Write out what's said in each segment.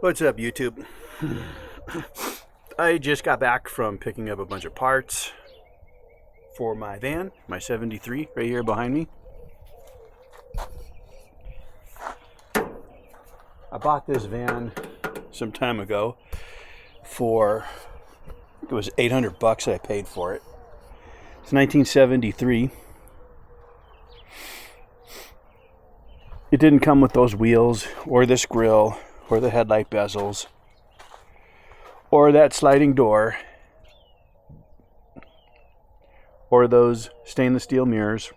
What's up, YouTube? I just got back from picking up a bunch of parts for my van, my 73, right here behind me. I bought this van some time ago for, it was 800 bucks I paid for it. It's 1973. It didn't come with those wheels or this grille or the headlight bezels or that sliding door or those stainless steel mirrors.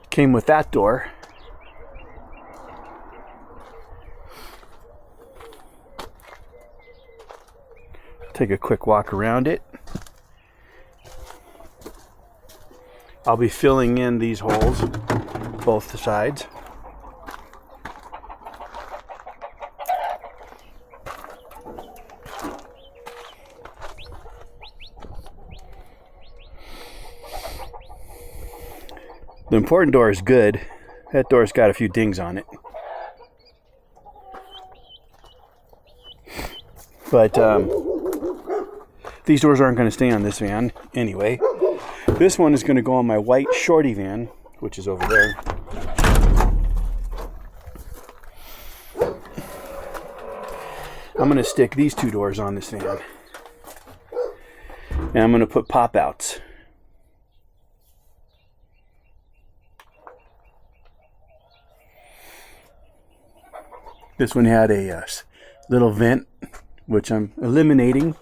It came with that door. Take a quick walk around it. I'll be filling in these holes, both sides. The important door is good. That door's got a few dings on it. But these doors aren't going to stay on this van anyway. This one is going to go on my white shorty van, which is over there. I'm going to stick these two doors on this van. And I'm going to put pop-outs. This one had a little vent, which I'm eliminating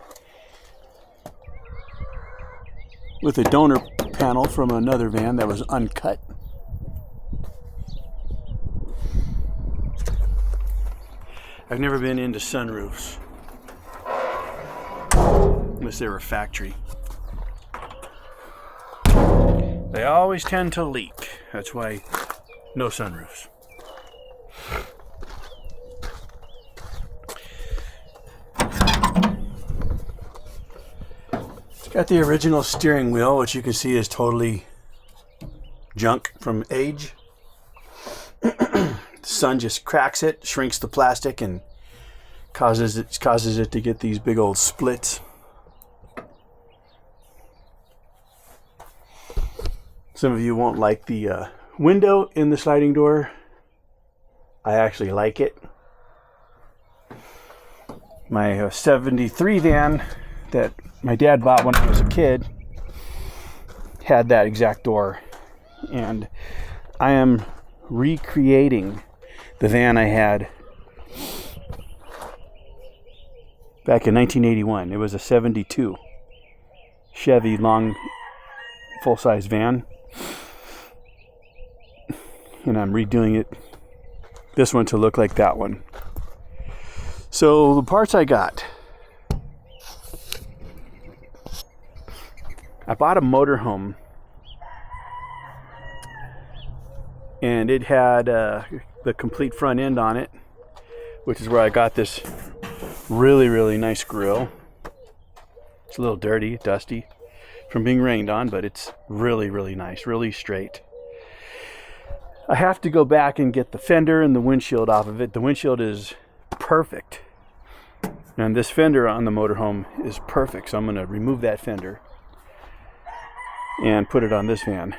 with a donor panel from another van that was uncut. I've never been into sunroofs unless they were factory. They always tend to leak. That's why no sunroofs. Got the original steering wheel, which you can see is totally junk from age. The sun just cracks it, shrinks the plastic, and causes it to get these big old splits. Some of you won't like the window in the sliding door. I actually like it. My 73 van that my dad bought when I was a kid had that exact door, and I am recreating the van I had back in 1981. It was a 72 Chevy long full-size van, and I'm redoing it, this one, to look like that one. So the parts I got: I bought a motorhome, and it had the complete front end on it, which is where I got this really nice grill. It's a little dirty, dusty from being rained on, but it's really nice, really straight. I have to go back and get the fender and the windshield off of it. The windshield is perfect, and this fender on the motorhome is perfect, so I'm going to remove that fender and put it on this van.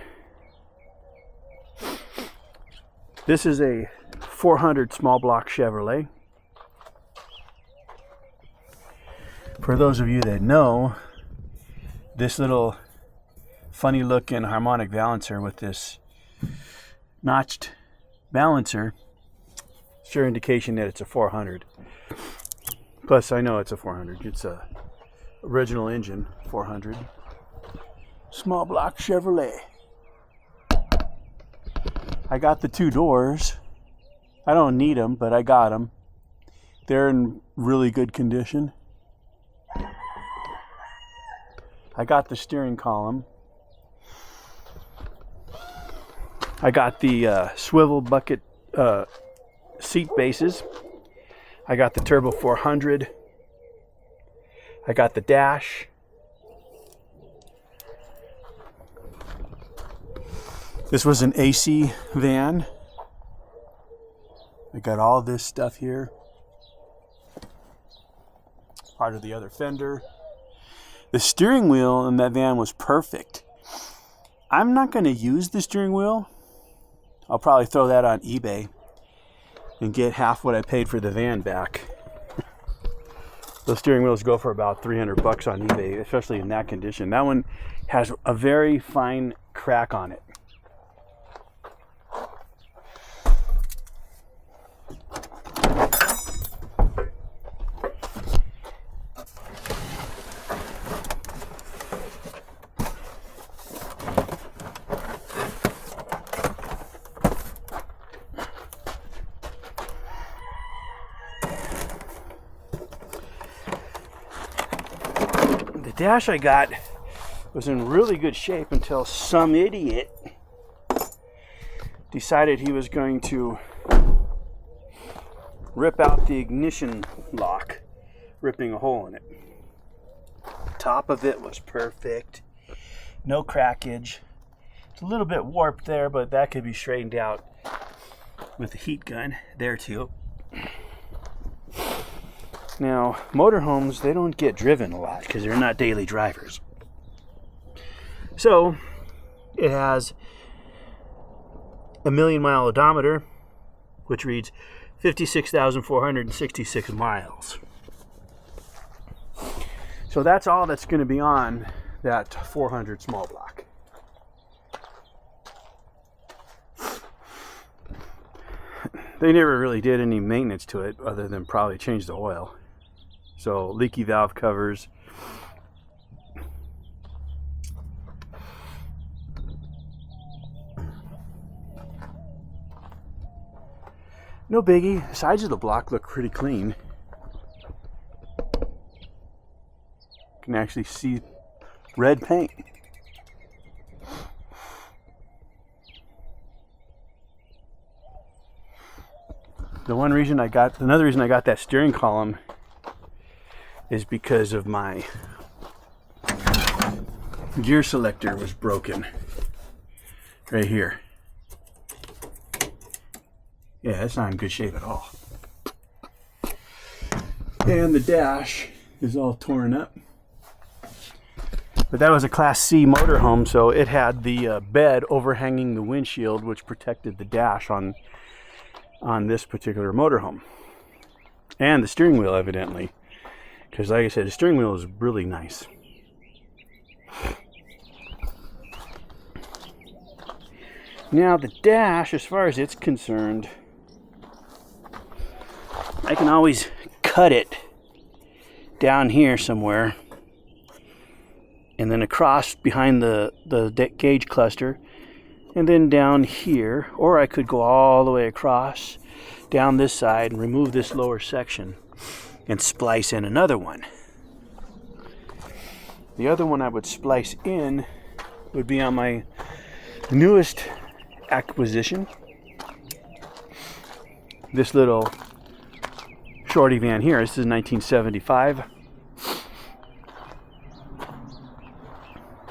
This is a 400 small block Chevrolet. For those of you that know, this little funny looking harmonic balancer with this notched balancer, sure indication that it's a 400. Plus I know it's a 400. It's a original engine 400. Small block Chevrolet. I got the two doors. I don't need them, but I got them. They're in really good condition. I got the steering column. I got the swivel bucket seat bases. I got the Turbo 400. I got the dash. This was an AC van. I got all this stuff here. Part of the other fender. The steering wheel in that van was perfect. I'm not going to use the steering wheel. I'll probably throw that on eBay and get half what I paid for the van back. Those steering wheels go for about $300 on eBay, especially in that condition. That one has a very fine crack on it. The dash I got was in really good shape until some idiot decided he was going to rip out the ignition lock, ripping a hole in it. The top of it was perfect, no crackage. It's a little bit warped there, but that could be straightened out with a heat gun there too. Now, motorhomes, they don't get driven a lot because they're not daily drivers. So, it has a 1,000,000-mile odometer, which reads 56,466 miles. So that's all that's going to be on that 400 small block. They never really did any maintenance to it other than probably change the oil. So leaky valve covers. No biggie. The sides of the block look pretty clean. You can actually see red paint. Another reason I got that steering column is because of my gear selector was broken right here. Yeah, it's not in good shape at all. And the dash is all torn up. But that was a Class C motorhome, so it had the bed overhanging the windshield, which protected the dash on this particular motorhome. And the steering wheel, evidently. Because like I said, the steering wheel is really nice. Now the dash, as far as it's concerned, I can always cut it down here somewhere and then across behind the gauge cluster and then down here, or I could go all the way across down this side and remove this lower section and splice in another one. The other one I would splice in would be on my newest acquisition, this little shorty van here. This is 1975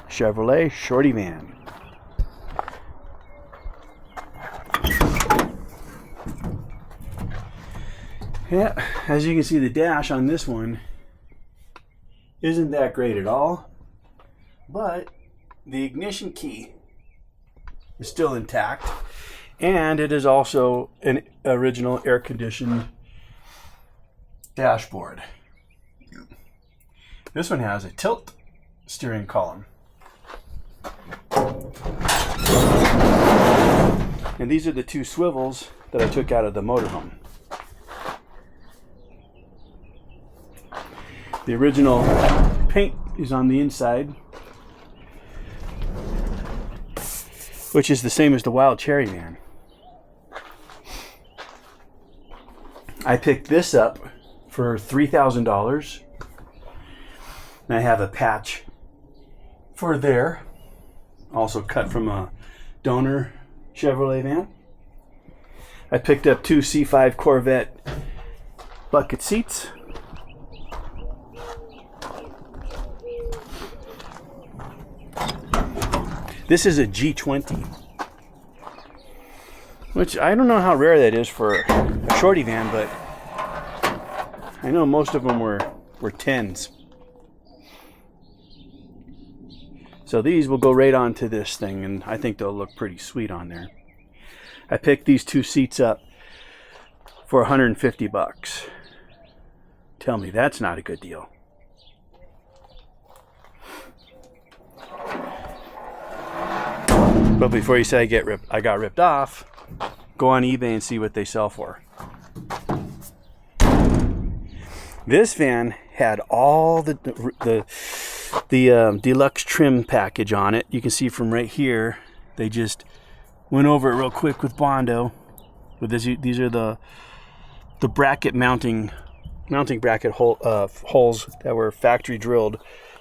Chevrolet shorty van. Yeah, as you can see, the dash on this one isn't that great at all, but the ignition key is still intact, and it is also an original air-conditioned dashboard. This one has a tilt steering column. And these are the two swivels that I took out of the motorhome. The original paint is on the inside, which is the same as the Wild Cherry van. I picked this up for $3,000. And I have a patch for there, also cut from a donor Chevrolet van. I picked up two C5 Corvette bucket seats. This is a G20. Which I don't know how rare that is for a shorty van, but I know most of them were 10s. So these will go right onto this thing, and I think they'll look pretty sweet on there. I picked these 2 seats up for 150 bucks. Tell me that's not a good deal. But before you say I got ripped off, go on eBay and see what they sell for. This van had all the deluxe trim package on it. You can see from right here, they just went over it real quick with Bondo. With this, these are the bracket mounting bracket holes that were factory drilled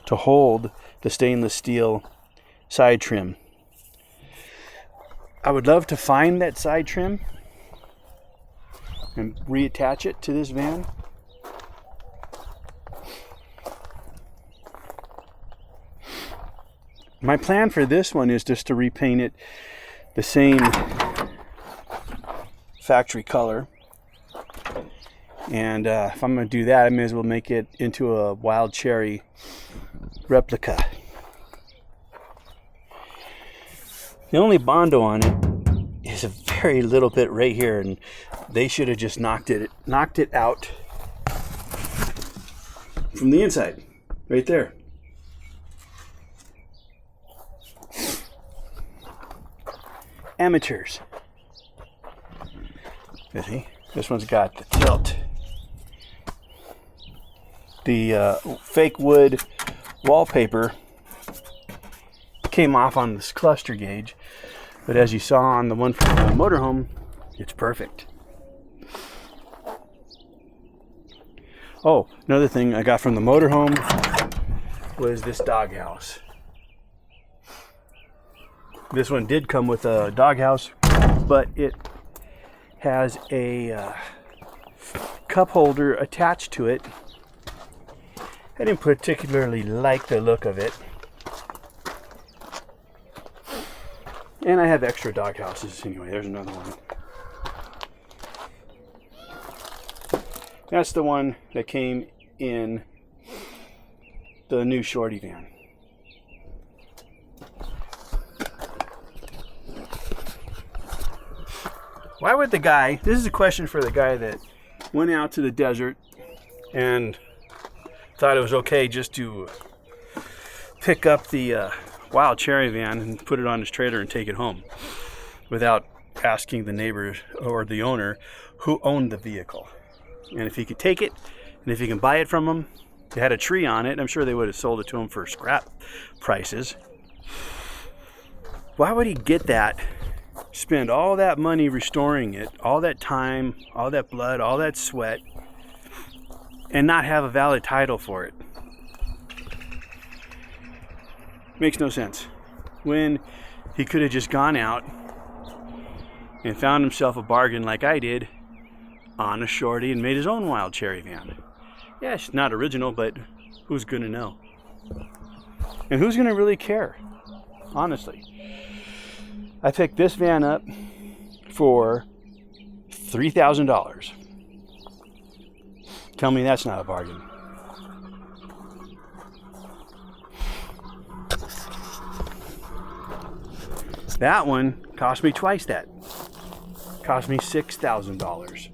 to hold the stainless steel side trim. I would love to find that side trim and reattach it to this van. My plan for this one is just to repaint it the same factory color. And if I'm going to do that, I may as well make it into a wild cherry replica. The only Bondo on it is a very little bit right here, and they should have just knocked it out from the inside, right there. Amateurs. See, this one's got the tilt. The fake wood wallpaper came off on this cluster gauge, but as you saw on the one from the motorhome, it's perfect. Oh, another thing I got from the motorhome was this doghouse. This one did come with a doghouse, but it has a cup holder attached to it. I didn't particularly like the look of it. And I have extra dog houses anyway. There's another one. That's the one that came in the new shorty van. Why would the guy, this is a question for the guy that went out to the desert and thought it was okay just to pick up the wild cherry van and put it on his trailer and take it home without asking the neighbor or the owner who owned the vehicle. And if he could take it, and if he can buy it from them, it had a tree on it, I'm sure they would have sold it to him for scrap prices. Why would he get that, spend all that money restoring it, all that time, all that blood, all that sweat, and not have a valid title for it? Makes no sense. When he could have just gone out and found himself a bargain like I did on a shorty and made his own wild cherry van. Yeah, it's not original, but who's gonna know? And who's gonna really care? Honestly. I picked this van up for $3,000. Tell me that's not a bargain. That one cost me twice that. Cost me $6,000.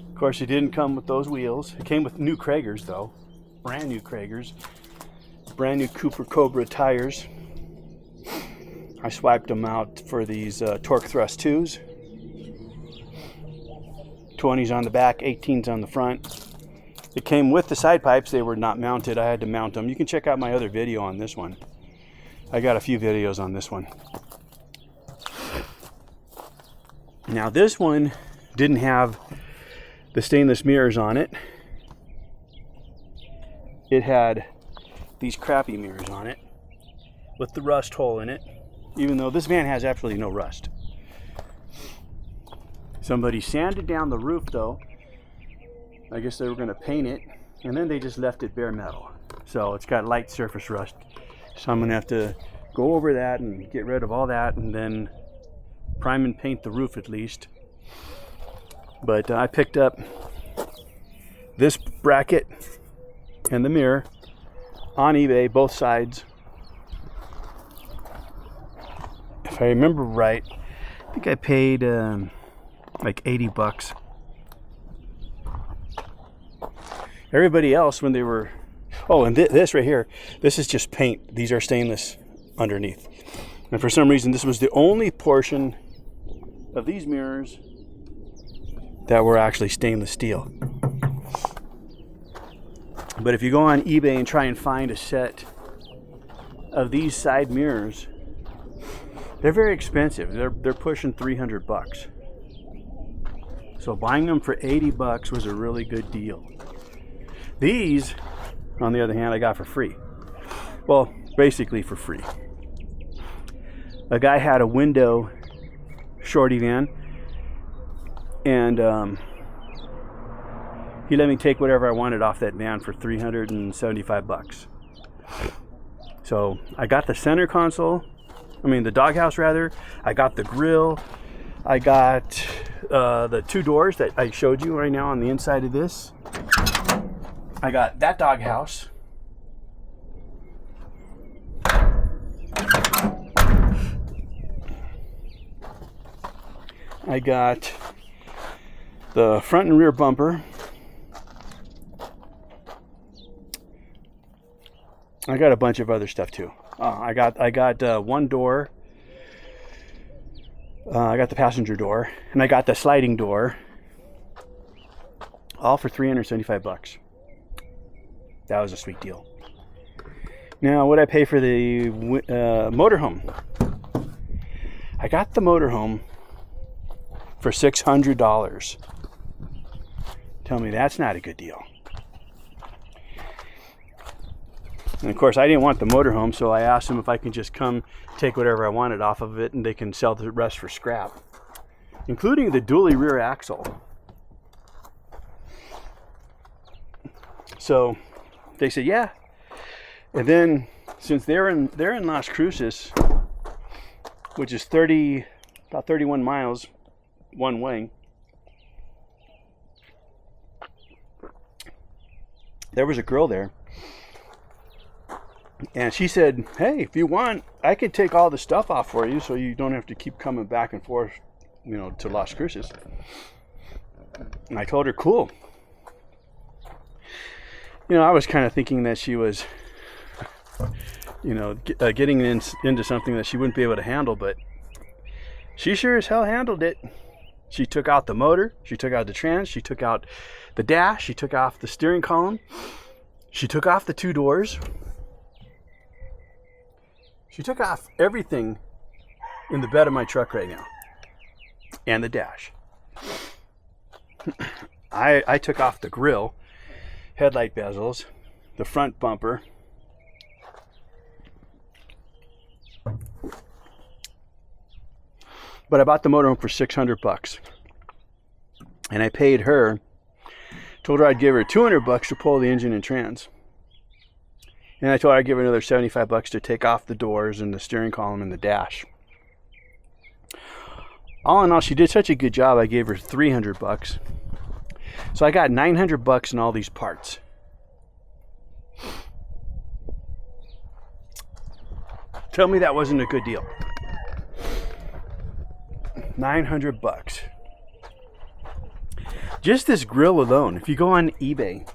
Of course, it didn't come with those wheels. It came with new Kragers though. Brand new Kragers. Brand new Cooper Cobra tires. I swiped them out for these Torque Thrust 2s. 20s on the back, 18s on the front. It came with the side pipes. They were not mounted. I had to mount them. You can check out my other video on this one. I got a few videos on this one. Now this one didn't have the stainless mirrors on it. It had these crappy mirrors on it with the rust hole in it, even though this van has absolutely no rust. Somebody sanded down the roof though. I guess they were going to paint it, and then they just left it bare metal. So it's got light surface rust. So I'm going to have to go over that and get rid of all that and then prime and paint the roof at least. But I picked up this bracket and the mirror on eBay, both sides. If I remember right, I think I paid like 80 bucks. Everybody else, when they were... Oh, and this right here, this is just paint. These are stainless underneath. And for some reason, this was the only portion of these mirrors that were actually stainless steel. But if you go on eBay and try and find a set of these side mirrors, they're very expensive. They're pushing 300 bucks. So buying them for 80 bucks was a really good deal. These, on the other hand, I got for free. Well, basically for free. A guy had a window shorty van, and he let me take whatever I wanted off that van for 375 bucks. So I got the center console, the doghouse rather. I got the grill. I got the two doors that I showed you right now on the inside of this. I got that doghouse. I got the front and rear bumper. I got a bunch of other stuff too. I got one door. I got the passenger door, and I got the sliding door. All for 375 bucks. That was a sweet deal. Now, what I pay for the motorhome? I got the motorhome for $600. Tell me that's not a good deal. And of course, I didn't want the motorhome, so I asked them if I can just come take whatever I wanted off of it, and they can sell the rest for scrap, including the dually rear axle. So they said, yeah. And then, since they're in Las Cruces, which is about 31 miles one way, there was a girl there, and she said, hey, if you want, I could take all the stuff off for you so you don't have to keep coming back and forth, to Las Cruces. And I told her, cool. I was kind of thinking that she was, getting into something that she wouldn't be able to handle, but she sure as hell handled it. She took out the motor, she took out the trans, she took out the dash, she took off the steering column, she took off the two doors. She took off everything in the bed of my truck right now, and the dash. I took off the grill, headlight bezels, the front bumper, but I bought the motorhome for 600 bucks, and I paid her. Told her I'd give her 200 bucks to pull the engine and trans. And I told her I'd give her another 75 bucks to take off the doors and the steering column and the dash. All in all, she did such a good job, I gave her 300 bucks. So I got 900 bucks in all these parts. Tell me that wasn't a good deal. 900 bucks. Just this grill alone, if you go on eBay,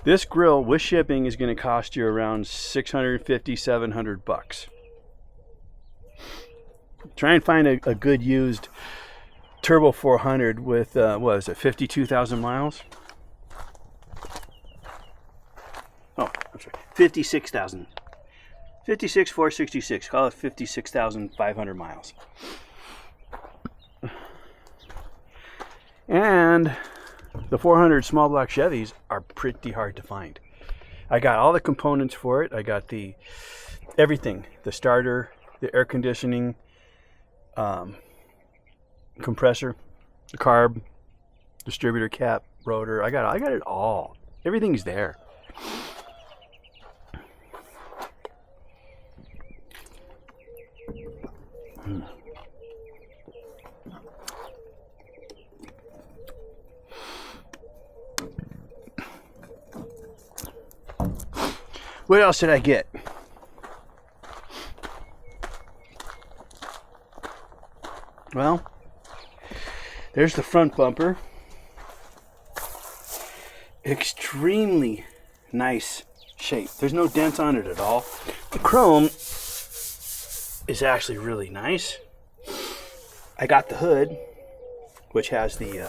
this grill with shipping is going to cost you around 650, 700 bucks. Try and find a good used Turbo 400 with, 52,000 miles? Oh, I'm sorry, 56,000. 56,466, call it 56,500 miles. And the 400 small block Chevys are pretty hard to find. I got all the components for it. I got everything, the starter, the air conditioning, compressor, the carb, distributor cap, rotor. I got it all. Everything's there. What else did I get? Well, there's the front bumper. Extremely nice shape. There's no dents on it at all. The chrome is actually really nice. I got the hood, which has the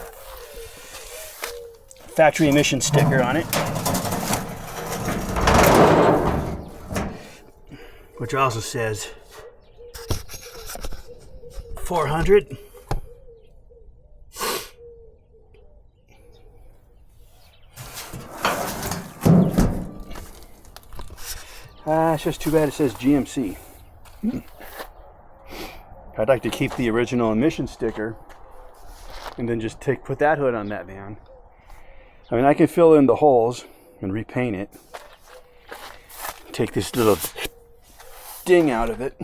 factory emission sticker on it, which also says 400. It's just too bad it says GMC. I'd like to keep the original emission sticker and then just put that hood on that van. I mean, I can fill in the holes and repaint it. Take this little ding out of it.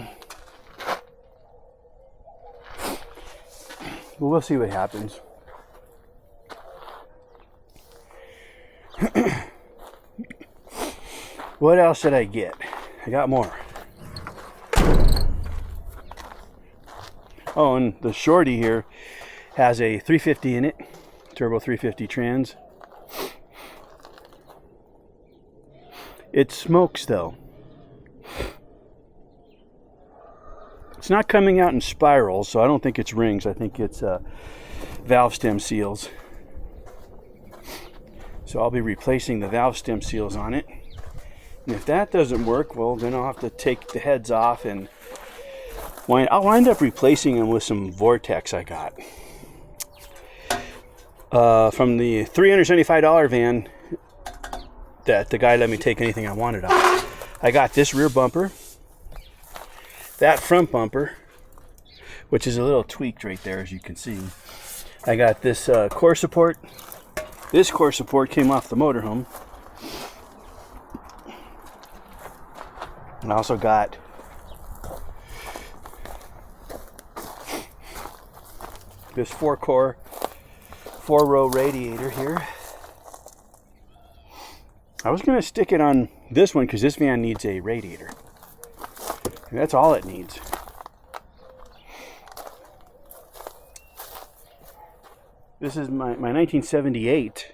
Well, we'll see what happens. What else did I get? I got more. Oh, and the Shorty here has a 350 in it, turbo 350 trans. It smokes though. It's not coming out in spirals, so I don't think it's rings. I think it's valve stem seals. So I'll be replacing the valve stem seals on it. And if that doesn't work, well, then I'll have to take the heads off and I'll wind up replacing them with some Vortex I got. From the $375 van that the guy let me take anything I wanted on. I got this rear bumper, that front bumper, which is a little tweaked right there, as you can see. I got this core support. This core support came off the motorhome. I also got this 4-core, 4-row radiator here. I was going to stick it on this one because this van needs a radiator. And that's all it needs. This is my 1978,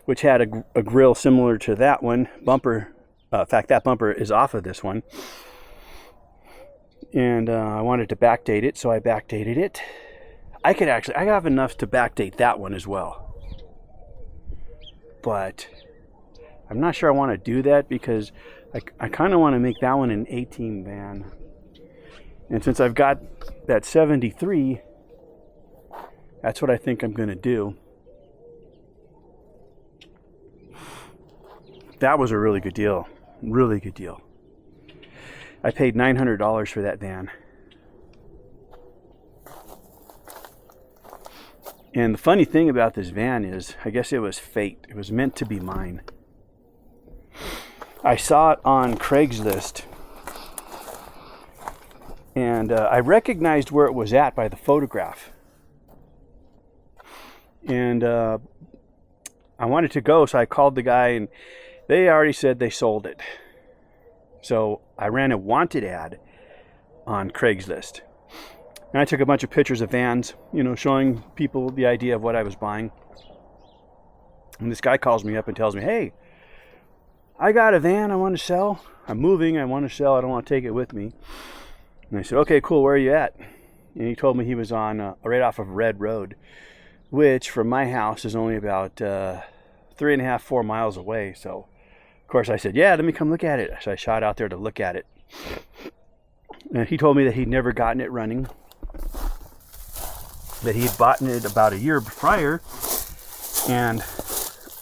which had a grill similar to that one. Bumper. In fact, that bumper is off of this one. And I wanted to backdate it, so I backdated it. I have enough to backdate that one as well. But I'm not sure I want to do that because I kind of want to make that one an 18 van. And since I've got that 73, that's what I think I'm going to do. That was a really good deal. Really good deal. I paid $900 for that van. And the funny thing about this van is, I guess it was fate. It was meant to be mine. I saw it on Craigslist. And I recognized where it was at by the photograph. And I wanted to go, so I called the guy, and they already said they sold it. So I ran a wanted ad on Craigslist. And I took a bunch of pictures of vans, showing people the idea of what I was buying. And this guy calls me up and tells me, hey, I got a van I want to sell. I'm moving, I want to sell, I don't want to take it with me. And I said, okay, cool, where are you at? And he told me he was on right off of Red Road, which from my house is only about 3.5, 4 miles away. So, of course, I said, yeah, let me come look at it. So I shot out there to look at it. And he told me that he'd never gotten it running, that he'd bought it about a year prior. And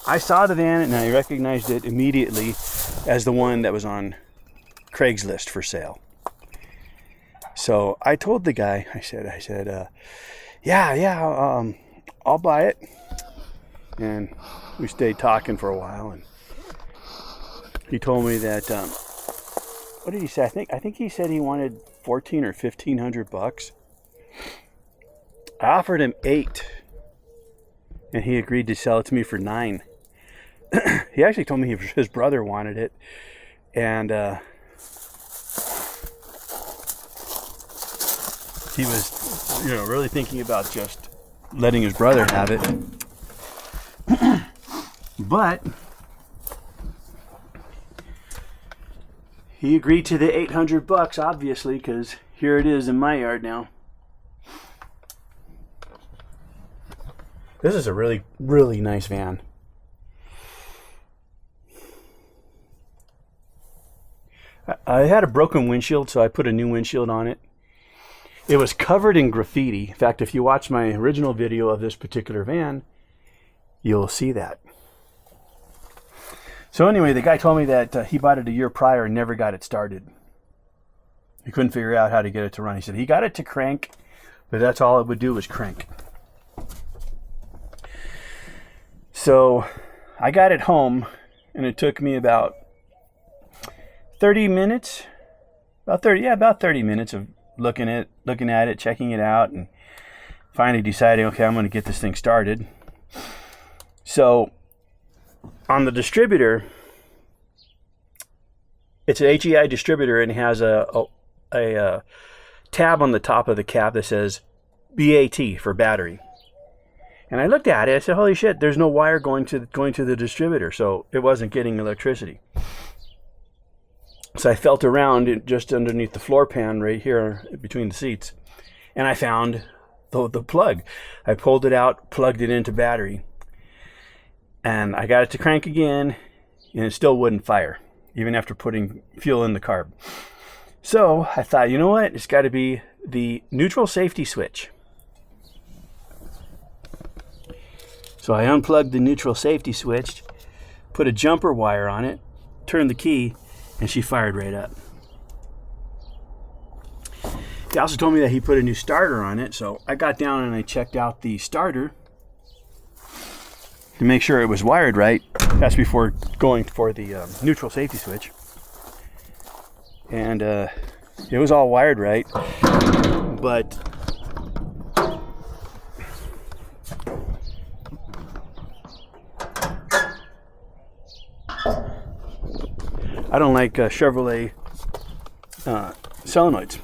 I saw the van and I recognized it immediately as the one that was on Craigslist for sale. So I told the guy, I said, yeah, I'll buy it. And we stayed talking for a while, and he told me that what did he say? I think he said he wanted $1,400 or $1,500. I offered him $8, and he agreed to sell it to me for $9. He actually told me his brother wanted it, And he was, really thinking about just letting his brother have it. But he agreed to the $800, obviously, because here it is in my yard now. This is a really, really nice van. I had a broken windshield, so I put a new windshield on it. It was covered in graffiti. In fact, if you watch my original video of this particular van, you'll see that. So anyway, the guy told me that he bought it a year prior and never got it started. He couldn't figure out how to get it to run. He said he got it to crank, but that's all it would do was crank. So I got it home, and it took me about 30 minutes. About 30 minutes of looking at it, checking it out, and finally deciding, okay, I'm going to get this thing started. So on the distributor, it's an HEI distributor, and it has a tab on the top of the cap that says BAT for battery. And I looked at it, I said, holy shit, there's no wire going to the distributor, so it wasn't getting electricity. So I felt around just underneath the floor pan right here between the seats, and I found the plug. I pulled it out, plugged it into battery, and I got it to crank again, and it still wouldn't fire, even after putting fuel in the carb. So I thought, you know what? It's got to be the neutral safety switch. So I unplugged the neutral safety switch, put a jumper wire on it, turned the key, and she fired right up. He also told me that he put a new starter on it, so I got down and I checked out the starter to make sure it was wired right. That's before going for the neutral safety switch. And it was all wired right, but I don't like Chevrolet solenoids.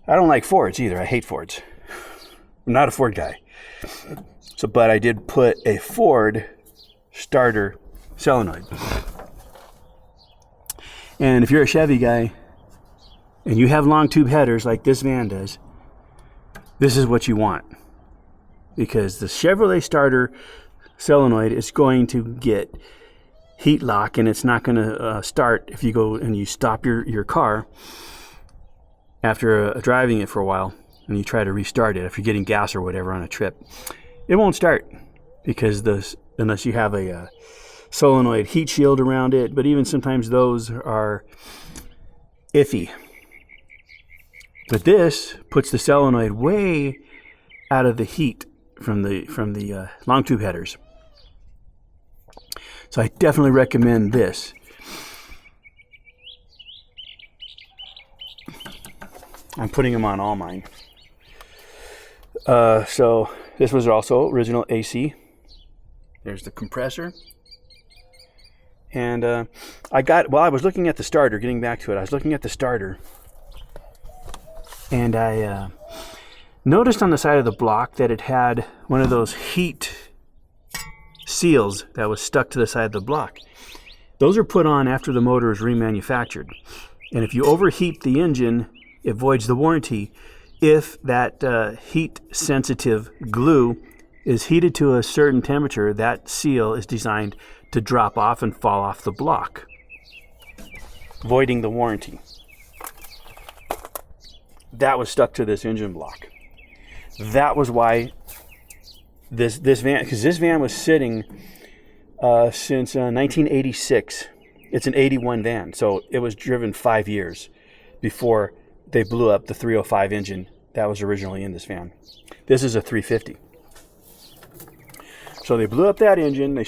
I don't like Fords either. I hate Fords. I'm not a Ford guy. So, but I did put a Ford starter solenoid. And if you're a Chevy guy and you have long tube headers like this van does, this is what you want. Because the Chevrolet starter solenoid is going to get heat lock, and it's not going to start if you go and you stop your car after driving it for a while and you try to restart it if you're getting gas or whatever on a trip. It won't start because unless you have a solenoid heat shield around it, but even sometimes those are iffy. But this puts the solenoid way out of the heat from the long tube headers. So I definitely recommend this. I'm putting them on all mine. So this was also original AC. There's the compressor. And while I was looking at the starter, getting back to it, I was looking at the starter. And I noticed on the side of the block that it had one of those heat seals that was stuck to the side of the block. Those are put on after the motor is remanufactured. And if you overheat the engine, it voids the warranty. If that heat-sensitive glue is heated to a certain temperature, that seal is designed to drop off and fall off the block, voiding the warranty. That was stuck to this engine block. That was why this van, because this van was sitting since 1986. It's an 81 van, so it was driven 5 years before they blew up the 305 engine that was originally in this van. This is a 350. So they blew up that engine. They